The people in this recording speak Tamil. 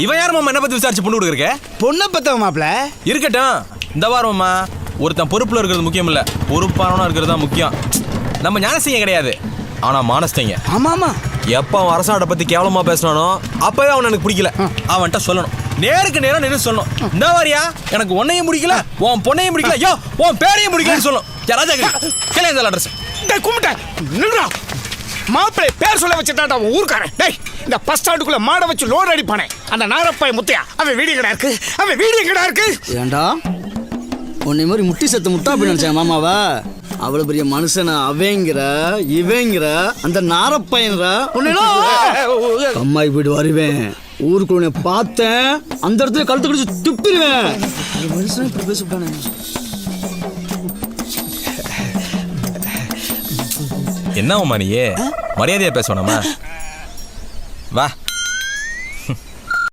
இவன் யார் மாமா என்ன பத்தி விசாரிச்சு பொண்ணு கொடுக்குறக்க? பொண்ணை பத்தவ மாப்பிள. இருக்கட்டும். இந்த வாரம்மா ஒருத்தன் பொறுப்புல இருக்கிறது முக்கியம் இல்ல, பொறுப்பானவனா இருக்கிறது தான் முக்கியம். நம்ம ஞானசிங்க கிடையாது, ஆனா மானஸ்தங்க. ஆமா ஆமா. எப்ப அவன் அரசாண்ட பத்தி கேவலமா பேசினானோ அப்பவே அவன் எனக்கு பிடிக்கல. அவன்கிட்ட சொல்லணும், நேருக்கு நேரம் நின்று சொல்லணும். இந்த வாரியா எனக்கு உன்னையும் பிடிக்கல, உன் பொண்ணையும் பிடிக்கல, ஐயோ உன் பேரையும் பிடிக்கலன்னு சொல்லணும். ராஜா கேளு இந்த அட்ரஸ். டேய் கும்பிட்ட நில்றா. மாப்பிளை பேர் சொல்ல வச்சுட்டான் அவன் ஊர்க்காரன். டேய் இந்த பஸ் ஸ்டாண்டுக்குள்ள மாட வச்சு லோட் அடிப்பானே அந்த நாரப்பாய் முத்தையா, அவன் வீடியோ கடை இருக்கு, அவன் வீடியோ கடை இருக்கு. ஏண்டா உன்னை மாதிரி முட்டி சத்து முட்டா அப்படின்னு நினைச்சேன் மாமாவா? அவ்வளவு பெரிய மனுஷனா அவங்கிற இவங்கிற அந்த நாரப்பையன்ற அம்மாய் வீடு வருவேன். ஊருக்குள்ள பார்த்தேன் அந்த இடத்துல கழுத்து கடிச்சு துப்பிடுவேன். மனுஷன் இப்படி பேசப்பட்டானே. என்ன நீ மரியாதையா பேசணுமா? வா